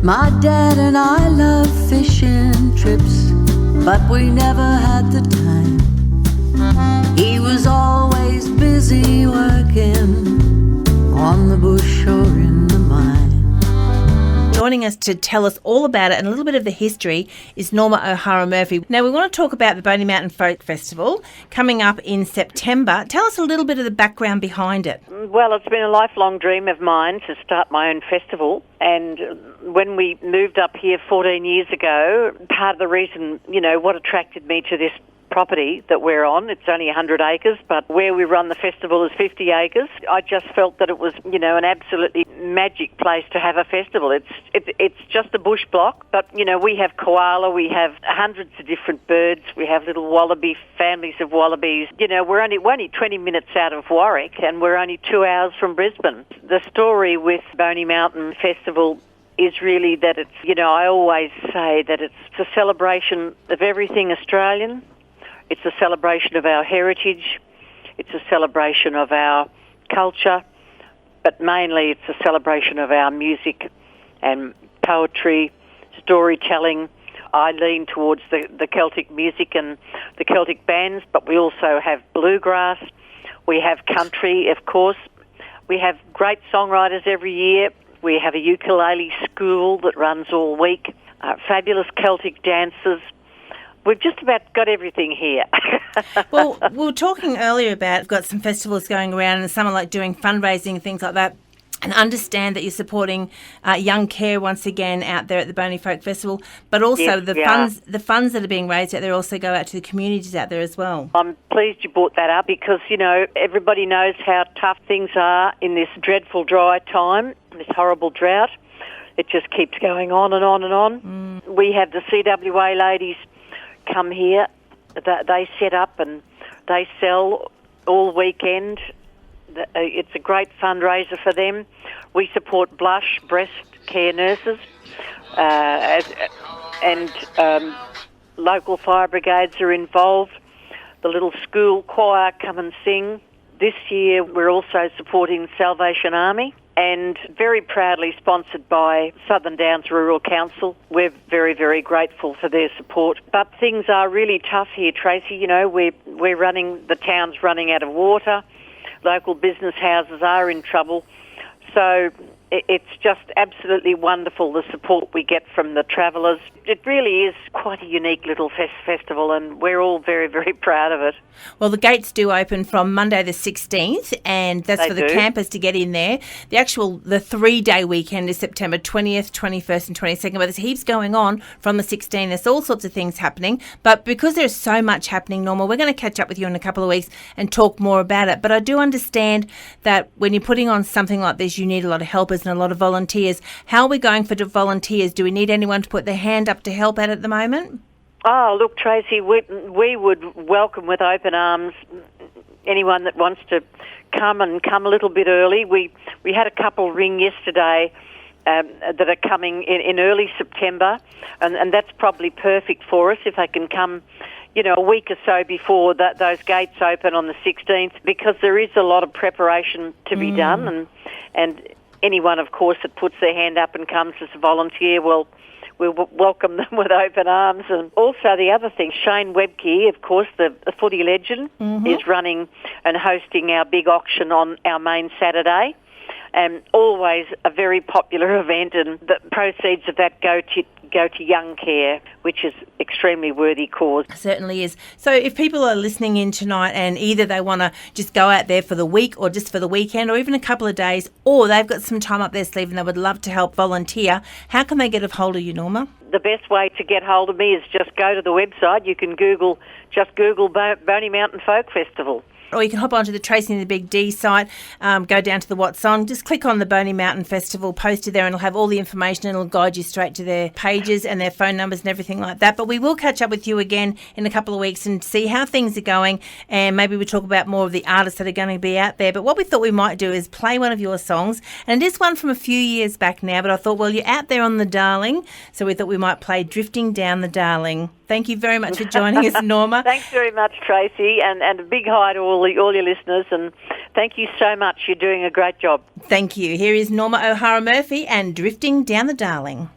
My dad and I love fishing trips, but we never had the time. He was always busy working on the bush or in the mine. Joining us to tell us all about it and a little bit of the history is Norma O'Hara Murphy. Now, we want to talk about the Bony Mountain Folk Festival coming up in September. Tell us a little bit of the background behind it. Well, it's been a lifelong dream of mine to start my own festival. And when we moved up here 14 years ago, part of the reason, what attracted me to this property that we're on, it's only 100 acres, but where we run the festival is 50 acres. I just felt that it was, an absolutely magic place to have a festival. It's just a bush block, but, we have koala, we have hundreds of different birds, we have little wallaby, families of wallabies. We're only 20 minutes out of Warwick, and we're only 2 hours from Brisbane. The story with Bony Mountain Festival is really that it's, I always say that it's a celebration of everything Australian. It's a celebration of our heritage. It's a celebration of our culture, but mainly it's a celebration of our music and poetry, storytelling. I lean towards the Celtic music and the Celtic bands, but we also have bluegrass. We have country, of course. We have great songwriters every year. We have a ukulele school that runs all week. Fabulous Celtic dancers. We've just about got everything here. Well, we were talking earlier about, we've got some festivals going around and some are like doing fundraising and things like that, and understand that you're supporting young care once again out there at the Bony Folk Festival, but also Yes, the funds that are being raised out there also go out to the communities out there as well. I'm pleased you brought that up because, everybody knows how tough things are in this dreadful dry time, this horrible drought. It just keeps going on and on and on. We have the CWA ladies come here. They set up and they sell all weekend. It's a great fundraiser for them. We support blush, breast care nurses, and local fire brigades are involved. The little school choir come and sing. This year we're also supporting Salvation Army, and very proudly sponsored by Southern Downs Rural Council. We're very, very grateful for their support. But things are really tough here, Tracy. We're running, the town's running out of water. Local business houses are in trouble. So it's just absolutely wonderful, the support we get from the travellers. It really is quite a unique little festival, and we're all very, very proud of it. Well, the gates do open from Monday the 16th, and that's for the campers to get in there. The 3-day weekend is September 20th, 21st and 22nd, but there's heaps going on from the 16th. There's all sorts of things happening, but because there's so much happening, Norma, we're going to catch up with you in a couple of weeks and talk more about it. But I do understand that when you're putting on something like this, you need a lot of helpers and a lot of volunteers. How are we going for volunteers? Do we need anyone to put their hand up to help out at the moment? Oh, look, Tracy, we would welcome with open arms anyone that wants to come a little bit early. We had a couple ring yesterday that are coming in early September, and that's probably perfect for us if they can come, a week or so before those gates open on the 16th, because there is a lot of preparation to be done, and anyone, of course, that puts their hand up and comes as a volunteer we'll welcome them with open arms. And also the other thing, Shane Webke, of course, the footy legend, is running and hosting our big auction on our main Saturday. And always a very popular event, and the proceeds of that go to young care, which is extremely worthy cause. It certainly is. So if people are listening in tonight and either they want to just go out there for the week or just for the weekend or even a couple of days, or they've got some time up their sleeve and they would love to help volunteer, how can they get a hold of you, Norma? The best way to get hold of me is just go to the website. You can Google Bony Mountain Folk Festival. Or you can hop onto the Tracy the Big D site, go down to the What's On, just click on the Bony Mountain Festival poster there, and it'll have all the information and it'll guide you straight to their pages and their phone numbers and everything like that. But we will catch up with you again in a couple of weeks and see how things are going, and maybe we talk about more of the artists that are going to be out there. But what we thought we might do is play one of your songs, and it is one from a few years back now, but I thought, well, you're out there on the Darling, so we thought we might play Drifting Down the Darling. Thank you very much for joining us, Norma. Thanks very much, Tracy, and a big hi to all your listeners, and thank you so much. You're doing a great job. Thank you. Here is Norma O'Hara Murphy and Drifting Down the Darling.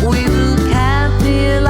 We will camp near